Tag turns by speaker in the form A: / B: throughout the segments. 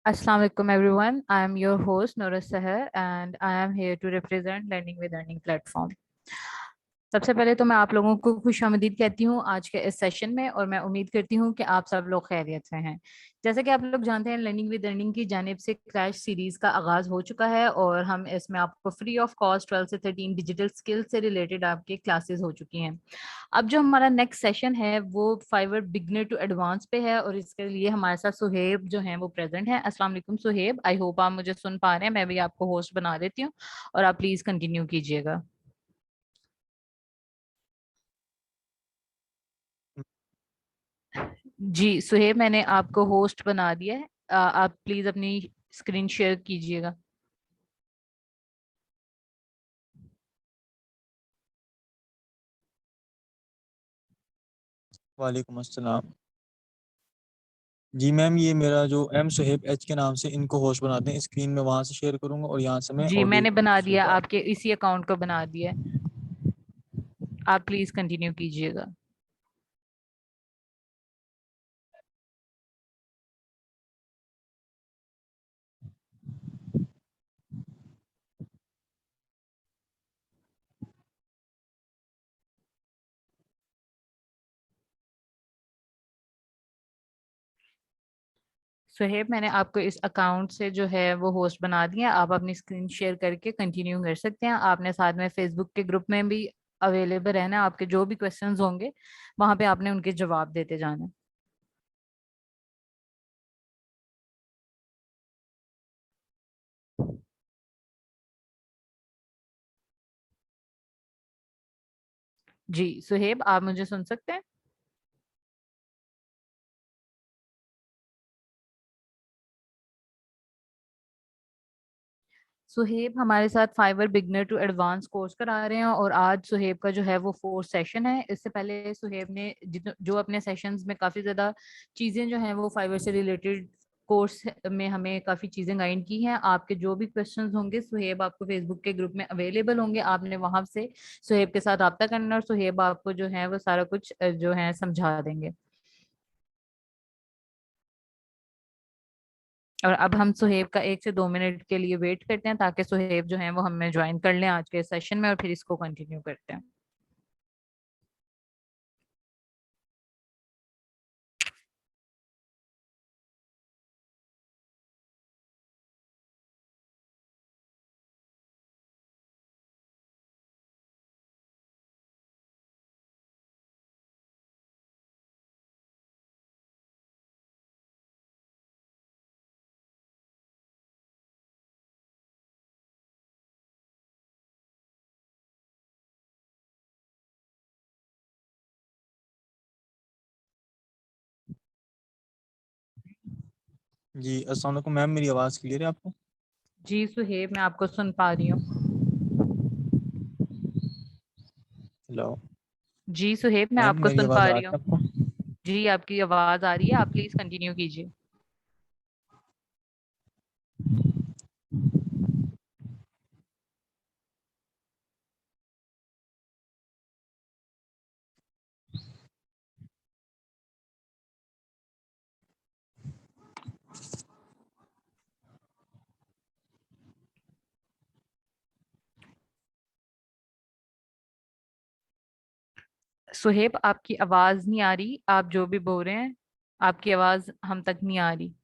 A: Assalamu alaikum everyone. I am your host Nora Sahar and I am here to represent Learning with Earning platform. सबसे पहले तो मैं आप लोगों को खुशामदीद कहती हूँ आज के इस सेशन में और मैं उम्मीद करती हूँ कि आप सब लोग खैरियत से हैं। जैसा कि आप लोग जानते हैं लर्निंग विद अर्निंग की जानिब से क्रैश सीरीज का आगाज हो चुका है और हम इसमें आपको फ्री ऑफ कॉस्ट 12 से 13 डिजिटल स्किल्स से रिलेटेड आपके क्लासेस हो चुकी हैं। अब जो हमारा नेक्स्ट सेशन है वो फाइवर बिगनर टू एडवांस पे है और इसके लिए हमारे साथ सुहेब जो है वो प्रेजेंट है। अस्सलाम वालेकुम सुहेब, आई होप आप मुझे सुन पा रहे हैं। मैं भी आपको होस्ट बना देती हूँ और आप प्लीज कंटिन्यू कीजिएगा। जी सुहेब, मैंने आपको होस्ट बना दिया है। आप प्लीज अपनी स्क्रीन शेयर कीजिएगा।
B: वालेकुम अस्सलाम। जी मैम, ये मेरा जो एम सुहेब एच के नाम से इनको होस्ट बनाते हैं, स्क्रीन में वहां से शेयर करूंगा और यहाँ से मैं
A: जी
B: ऑडियो
A: मैंने बना दिया,
B: सुनूंगा।
A: आपके इसी अकाउंट को बना दिया है। आप प्लीज कंटिन्यू कीजिएगा। सुहेब, मैंने आपको इस अकाउंट से जो है वो होस्ट बना दिया। आप अपनी स्क्रीन शेयर करके कंटिन्यू कर सकते हैं। आपने साथ में फेसबुक के ग्रुप में भी अवेलेबल रहना है। आपके जो भी क्वेश्चंस होंगे वहां पे आपने उनके जवाब देते जाना है। जी सुहेब, आप मुझे सुन सकते हैं? सुहेब हमारे साथ Fiverr beginner to advance course करा रहे हैं और आज सुहेब का जो है वो फोर्थ सेशन है। इससे पहले सुहेब ने जो अपने सेशंस में काफी ज्यादा चीजें जो हैं वो फाइवर से रिलेटेड कोर्स में हमें काफी चीजें गाइड की हैं। आपके जो भी क्वेश्चंस होंगे सुहेब आपको फेसबुक के ग्रुप में अवेलेबल होंगे। आपने वहां से सुहेब के साथ रब्ता करना और सुहेब आपको जो है वो सारा कुछ जो है समझा देंगे। और अब हम सुहेब का 1 से 2 मिनट के लिए वेट करते हैं ताकि सुहेब जो है वो हमें ज्वाइन कर लें आज के सेशन में और फिर इसको कंटिन्यू करते हैं।
B: जी अस्सलाम वालेकुम मैम, मेरी आवाज़ क्लियर है आपको?
A: जी सुहेब, मैं आपको सुन पा रही हूँ।
B: हेलो
A: जी सुहेब, मैं
B: मैम,
A: आपको
B: मेरी
A: सुन
B: आवाज़
A: पा
B: आ
A: रही
B: रही
A: हूँ।
B: है आपको?
A: जी आपकी आवाज आ रही है, आप प्लीज कंटिन्यू कीजिए। सुहेब, आपकी आवाज नहीं आ रही। आप जो भी बोल रहे हैं आपकी आवाज हम तक नहीं आ रही।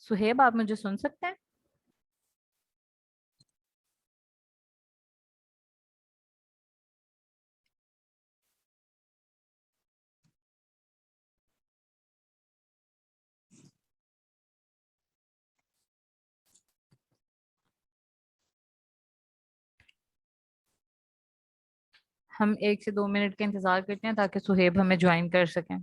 A: सुहेब, आप मुझे सुन सकते हैं? हम 1 से 2 मिनट का इंतजार करते हैं ताकि सुहेब हमें ज्वाइन कर सकें।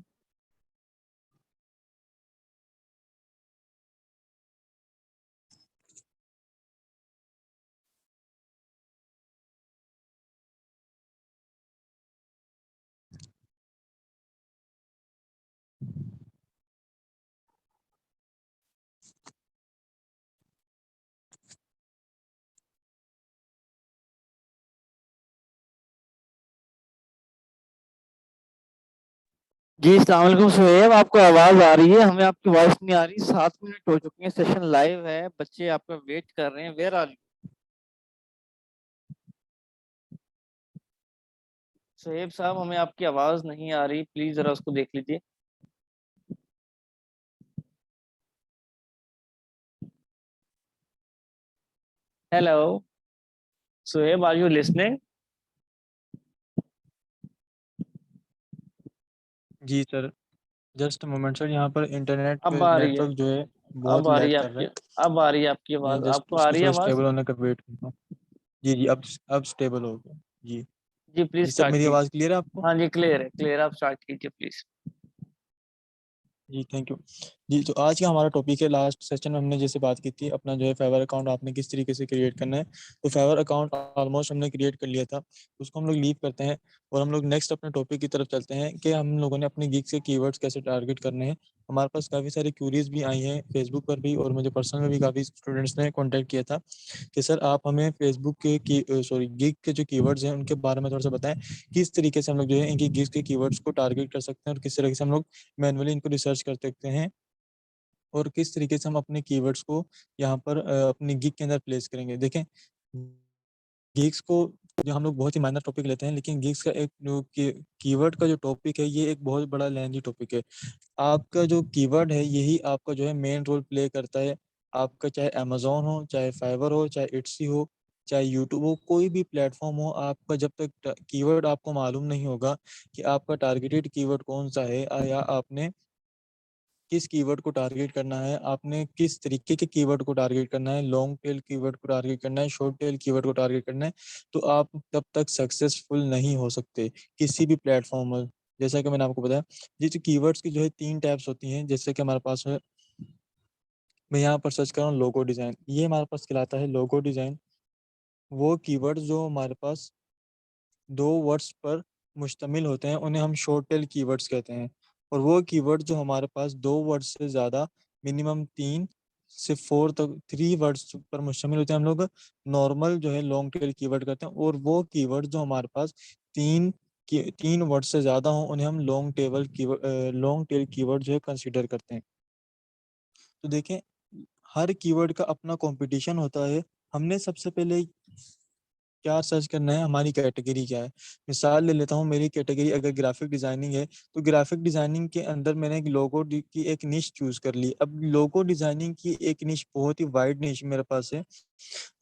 C: जी अस्सलाम वालेकुम सुहेब, आपको आवाज आ रही है? हमें आपकी वॉइस नहीं आ रही। 7 मिनट हो चुके हैं, सेशन लाइव है, बच्चे आपका वेट कर रहे हैं। Where are you? सुहेब साहब, हमें आपकी आवाज नहीं आ रही, प्लीज जरा उसको देख लीजिए। Hello Suhaib, are you listening?
B: जी सर, जस्ट मोमेंट सर, यहाँ पर इंटरनेट
C: अब
B: पे
C: आ रही है,
B: नेटवर्क जो है बहुत
C: अब आ रही
B: लैग
C: है
B: कर रहा
C: आपकी,
B: है।
C: अब आ रही है आपकी
B: जी
C: आवाज।
B: जस्ट
C: आपको आ
B: उसको
C: रही है
B: थोड़ा
C: आवाज?
B: स्टेबल होने का वेट करता हूँ। जी जी, अब स्टेबल हो गया। जी
C: जी प्लीज
B: जी सर,
C: स्टार्ट
B: मेरी
C: कीजिए।
B: आवाज़ क्लियर है आपको?
C: हाँ जी, क्लियर है, क्लियर। आप स्टार्ट कीजिए प्लीज।
B: जी थैंक यू। जी तो आज का हमारा टॉपिक है, लास्ट सेशन में हमने जैसे बात की थी अपना जो है फेवर अकाउंट आपने किस तरीके से क्रिएट करना है। तो फेवर अकाउंट ऑलमोस्ट हमने क्रिएट कर लिया था, उसको हम लोग लीव करते हैं और हम लोग नेक्स्ट अपने टॉपिक की तरफ चलते हैं कि हम लोगों ने अपने गिग से कीवर्ड्स कैसे टारगेट करने हैं। हमारे पास काफ़ी सारी क्यूरीज भी आई हैं फेसबुक पर भी, और मुझे पर्सनल में भी काफ़ी स्टूडेंट्स ने कॉन्टैक्ट किया था कि सर आप हमें फेसबुक के सॉरी गिग के जो कीवर्ड्स हैं उनके बारे में थोड़ा सा बताएं, किस तरीके से हम लोग जो है इनकी गिग के कीवर्ड्स को टारगेट कर सकते हैं और किस तरीके से हम लोग मैनुअली इनको रिसर्च कर सकते हैं, और किस तरीके से हम अपने कीवर्ड्स को यहाँ पर अपनी गिग के अंदर प्लेस करेंगे। देखें, गिग्स को जो हम लोग बहुत ही माइनर टॉपिक लेते हैं, लेकिन गिग्स का एक जो कीवर्ड का जो टॉपिक है ये एक बहुत बड़ा लेंथी टॉपिक है। आपका जो कीवर्ड है यही आपका जो है मेन रोल प्ले करता है। आपका चाहे अमेजोन हो, चाहे फाइवर हो, चाहे इट्सी हो, चाहे यूट्यूब हो, कोई भी प्लेटफॉर्म हो, आपका जब तक कीवर्ड आपको मालूम नहीं होगा कि आपका टारगेटेड कीवर्ड कौन सा है, या आपने किस कीवर्ड को टारगेट करना है, आपने किस तरीके के कीवर्ड को टारगेट करना है, लॉन्ग टेल कीवर्ड को टारगेट करना है, शॉर्ट टेल कीवर्ड को टारगेट करना है, तो आप तब तक सक्सेसफुल नहीं हो सकते किसी भी प्लेटफॉर्म में। जैसा कि मैंने आपको बताया, जैसे कीवर्ड्स की जो है 3 टाइप्स होती हैं। जैसे कि हमारे पास है, मैं यहाँ पर सर्च कर रहा हूँ लोगो डिज़ाइन, ये हमारे पास कहलाता है लोगो डिज़ाइन। वो कीवर्ड जो हमारे पास 2 वर्ड्स पर मुश्तमिल होते हैं उन्हें हम शॉर्ट टेल कीवर्ड्स कहते हैं। और वो कीवर्ड जो हमारे पास 2 वर्ड से ज़्यादा, मिनिमम 3 से 4 तक 3 वर्ड्स पर मुश्तमिल होते हैं, हम लोग नॉर्मल जो है लॉन्ग टेल कीवर्ड कहते हैं। और वो कीवर्ड जो हमारे पास 3 वर्ड से ज़्यादा हों उन्हें हम लॉन्ग टेल कीवर्ड जो है कंसिडर करते हैं। तो देखें, हर कीवर्ड का अपना कंपटीशन होता है। हमने सबसे पहले क्या सर्च करना है, हमारी कैटेगरी क्या है। मिसाल ले लेता हूँ, मेरी कैटेगरी अगर ग्राफिक डिज़ाइनिंग है तो ग्राफिक डिज़ाइनिंग के अंदर मैंने एक की एक निश चूज़ कर ली। अब लोगो डिज़ाइनिंग की एक निश बहुत ही वाइड निश मेरे पास है।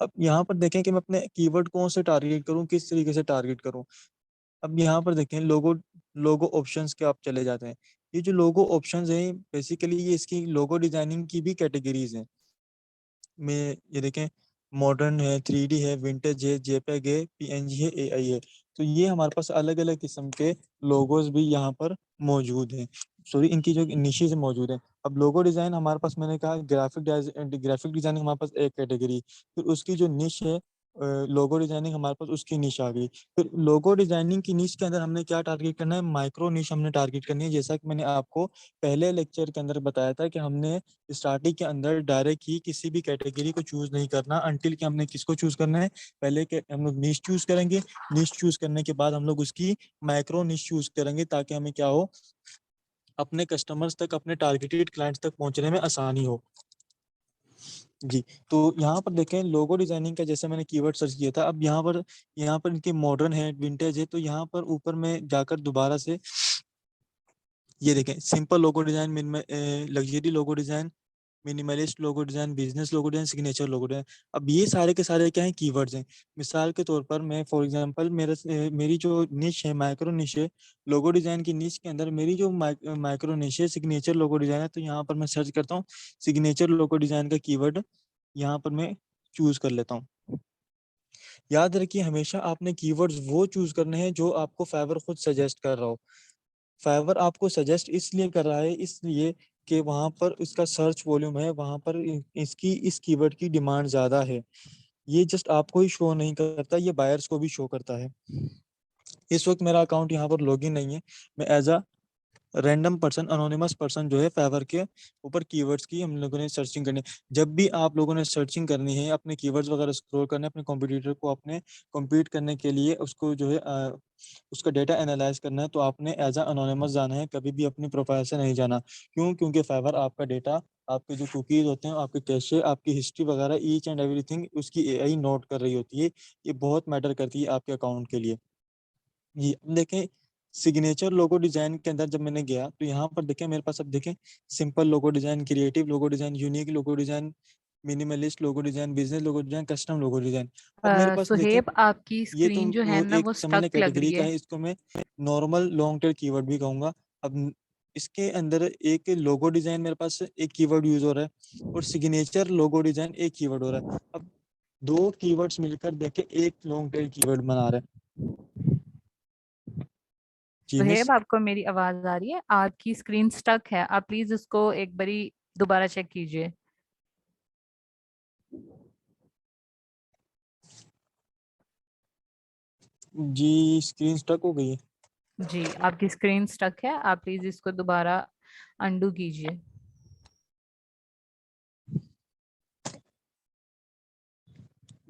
B: अब यहाँ पर देखें कि मैं अपने कीवर्ड कौन से टारगेट करूँ, किस तरीके से टारगेट करूँ। अब यहाँ पर देखें, लोगो लोगो ऑप्शंस के आप चले जाते हैं। ये जो लोगो ऑप्शंस हैं बेसिकली ये इसकी लोगो डिज़ाइनिंग की भी कैटेगरीज हैं। में ये देखें, मॉडर्न है, 3D है, विंटेज है, जेपेग है, पीएनजी है, एआई है। तो ये हमारे पास अलग अलग किस्म के लोगोज भी यहाँ पर मौजूद हैं। सॉरी, इनकी जो निशेज मौजूद हैं। अब लोगो डिज़ाइन हमारे पास, मैंने कहा ग्राफिक डिज़ाइनिंग हमारे पास एक कैटेगरी, फिर उसकी जो निश है लोगो डिज़ाइनिंग हमारे पास उसकी निश आ गई। फिर लोगो डिज़ाइनिंग की निश के अंदर हमने क्या टारगेट करना है, माइक्रो निश हमने टारगेट करनी है। जैसा कि मैंने आपको पहले लेक्चर के अंदर बताया था कि हमने स्टार्टिंग के अंदर डायरेक्ट ही किसी भी कैटेगरी को चूज नहीं करना, अंटिल कि हमने किसको चूज करना है। पहले के हम लोग निश चूज करेंगे, निश चूज करने के बाद हम लोग उसकी माइक्रो निश चूज करेंगे, ताकि हमें क्या हो, अपने कस्टमर्स तक, अपने टारगेटेड क्लाइंट्स तक पहुंचने में आसानी हो। जी, तो यहाँ पर देखें, लोगो डिजाइनिंग का जैसे मैंने कीवर्ड सर्च किया था। अब यहाँ पर इनके मॉडर्न है, विंटेज है, तो यहाँ पर ऊपर में जाकर दोबारा से ये देखें, simple logo design, luxury logo design, minimalist logo design, business logo design, signature logo design. अब ये सारे के सारे क्या हैं, कीवर्ड्स हैं। मिसाल के तौर पर मैं फॉर एग्जांपल मेरी जो निश है, माइक्रो निश है, लोगो डिजाइन की निश के अंदर मेरी जो माइक्रो निश है सिग्नेचर लोगो डिजाइन है, तो यहाँ पर मैं सर्च करता हूँ सिग्नेचर लोगो डिजाइन का कीवर्ड, यहाँ पर मैं चूज कर लेता हूँ। याद रखिए, हमेशा आपने कीवर्ड्स वो चूज करने हैं जो आपको फाइवर खुद सजेस्ट कर रहा हो। फाइवर आपको सजेस्ट इसलिए कर रहा है, इसलिए कि वहाँ पर इसका सर्च वॉल्यूम है, वहाँ पर इसकी इस कीवर्ड की डिमांड ज़्यादा है। ये जस्ट आपको ही शो नहीं करता, ये बायर्स को भी शो करता है। इस वक्त मेरा अकाउंट यहाँ पर लॉगिन नहीं है, मैं as a random person, anonymous person जो है फेवर के ऊपर कीवर्ड्स की हम लोगों ने सर्चिंग करनी है। जब भी आप लोगों ने सर्चिंग करनी है, अपने कीवर्ड्स वगैरह स्क्रॉल करने, अपने कॉम्पिटिटर को अपने कम्पीट करने के लिए उसको जो है उसका डेटा एनालाइज करना है, तो आपने एज अ अनोनिमस जाना है, कभी भी अपनी प्रोफाइल से नहीं जाना। क्यों? क्योंकि फेवर आपका डेटा, आपके जो कुकीज होते हैं, आपके कैशे, आपकी हिस्ट्री वगैरह, ईच एंड एवरीथिंग उसकी एआई नोट कर रही होती है। ये बहुत मैटर करती है आपके अकाउंट के लिए। ये अब देखें, सिग्नेचर लोगो डिजाइन के अंदर जब मैंने गया तो यहाँ पर देखें मेरे पास, अब देखें simple logo design, creative logo design, unique logo design, minimalist logo design, business logo design, custom logo design. अब मेरे पास देखें,
A: सुहेब, आपकी
B: ये तो
A: स्क्रीन जो है
B: वो
A: ना
B: एक
A: वो
B: समझ लें
A: स्टक लग
B: कैटेगरी
A: रही
B: का
A: है।
B: है, इसको मैं नॉर्मल लॉन्ग टेल कीवर्ड भी कहूंगा। अब इसके अंदर एक लोगो डिजाइन मेरे पास एक कीवर्ड यूज हो रहा है, और सिग्नेचर लोगो डिजाइन एक कीवर्ड हो रहा है। अब दो कीवर्ड्स मिलकर देखें एक लॉन्ग टेल कीवर्ड बना रहे हैं। जी मिस।
A: सुहेब, आपको मेरी आवाज आ रही है? आपकी स्क्रीन स्टक है, आप प्लीज इसको एक बारी दोबारा चेक कीजिए।
B: जी स्क्रीन स्टक हो गई है।
A: जी, आपकी स्क्रीन स्टक है, आप प्लीज इसको दोबारा अंडू कीजिए।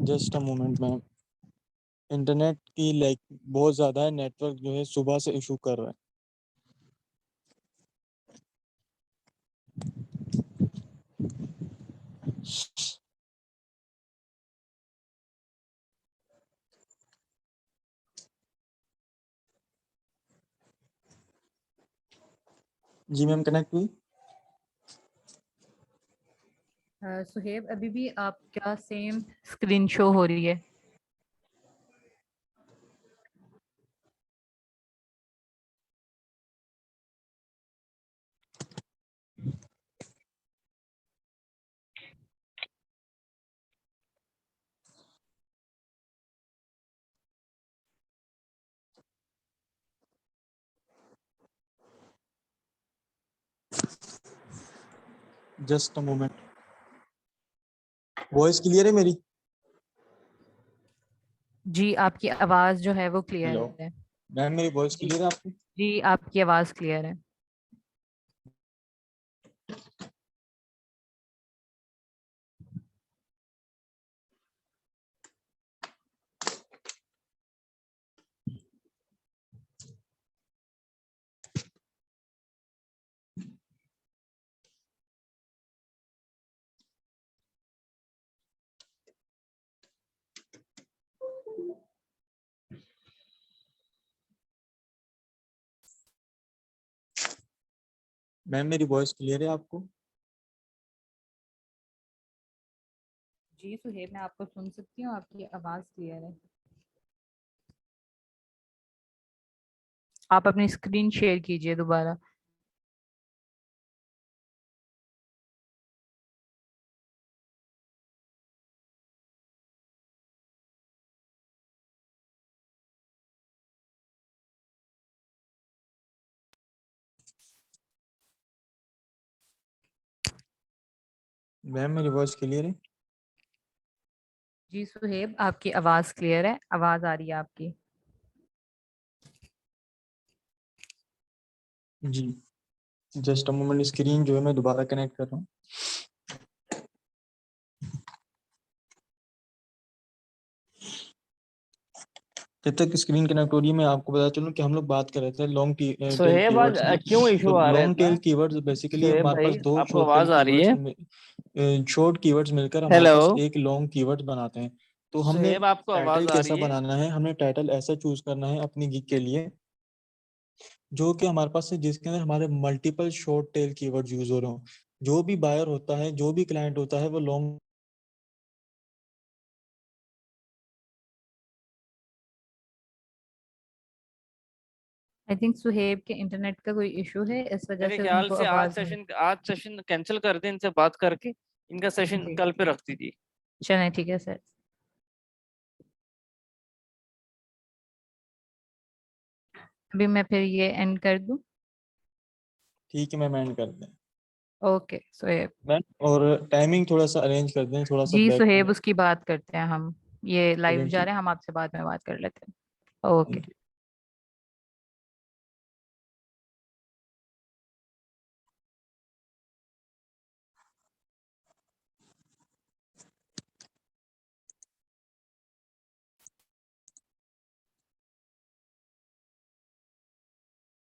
B: Just a moment ma'am, internet की लाइक बहुत ज़्यादा है, नेटवर्क जो है सुबह से इशू कर रहा है। जी मैम कनेक्ट हुई।
A: सुहेब, अभी भी आपका सेम स्क्रीन शो हो रही है।
B: Just a moment, voice clear है मेरी?
A: जी, आपकी आवाज जो है वो क्लियर
B: हेलो
A: है।
B: मैम, मेरी वॉइस
A: जी
B: क्लियर है आपको?
A: जी, आपकी आवाज क्लियर है।
B: मैम मेरी वॉइस क्लियर है आपको?
A: जी सुहेब, मैं आपको सुन सकती हूँ, आपकी आवाज क्लियर है। आप अपनी स्क्रीन शेयर कीजिए दोबारा।
B: मैम मेरी वॉइस क्लियर है?
A: जी सुहेब, आपकी आवाज क्लियर है, आवाज आ रही है आपकी।
B: जी जस्ट अ मोमेंट, स्क्रीन जो है मैं दोबारा कनेक्ट कर रहा हूँ। जब तक स्क्रीन कनेक्ट हो रही है, मैं आपको बता चलूं कि हम लोग बात कर रहे थे लॉन्ग टेल
C: सुहेब, आज
B: कीवर्ड्स की।
C: क्यों
B: तो
C: इशू आ रहा है
B: लॉन्ग
C: इतना?
B: टेल कीवर्ड्स बेसिकली
C: सुहेब
B: हमारे पास
C: भाई,
B: दो
C: आपको
B: शॉर्ट टेल
C: आवाज आ रही है?
B: शॉर्ट कीवर्ड्स मिलकर हमारे
C: हेलो
B: पास एक लॉन्ग कीवर्ड बनाते हैं। तो हमने
C: सुहेब, आपको
B: टाइटल
C: आवाज आ
B: कैसा
C: रही है?
B: बनाना है, हमने टाइटल ऐसा चूज करना है अपनी गिग के लिए जो कि हमारे पास है, जिसके अंदर हमारे multiple short tail keyword use हो रहे हो। जो भी बायर होता है, जो भी क्लाइंट होता है, वो लॉन्ग
A: आई थिंक सुहेब के इंटरनेट का कोई इशू है, इस वजह
C: मेरे
A: से
C: ख्याल
A: उनको
C: से
A: आवाज नहीं।
C: आज सेशन कैंसिल कर दें, इनसे बात करके इनका सेशन
A: जी,
C: कल पे रख दीजिए।
A: चलें, ठीक है सर। अभी मैं फिर ये एंड कर दूं?
B: ठीक है मैम, एंड कर दें
A: ओके सुहेब।
B: मैम, और टाइमिंग थोड़ा सा अरेंज कर दें, थोड़ा सा
A: जी
B: बैक
A: सुहेब,
B: में।
A: उसकी बात करते हैं हम। ये लाइव
B: चलें
A: जा
B: ठीक।
A: रहे हैं, हम आपसे बाद में बात कर लेते हैं। ओके।
B: Thank you.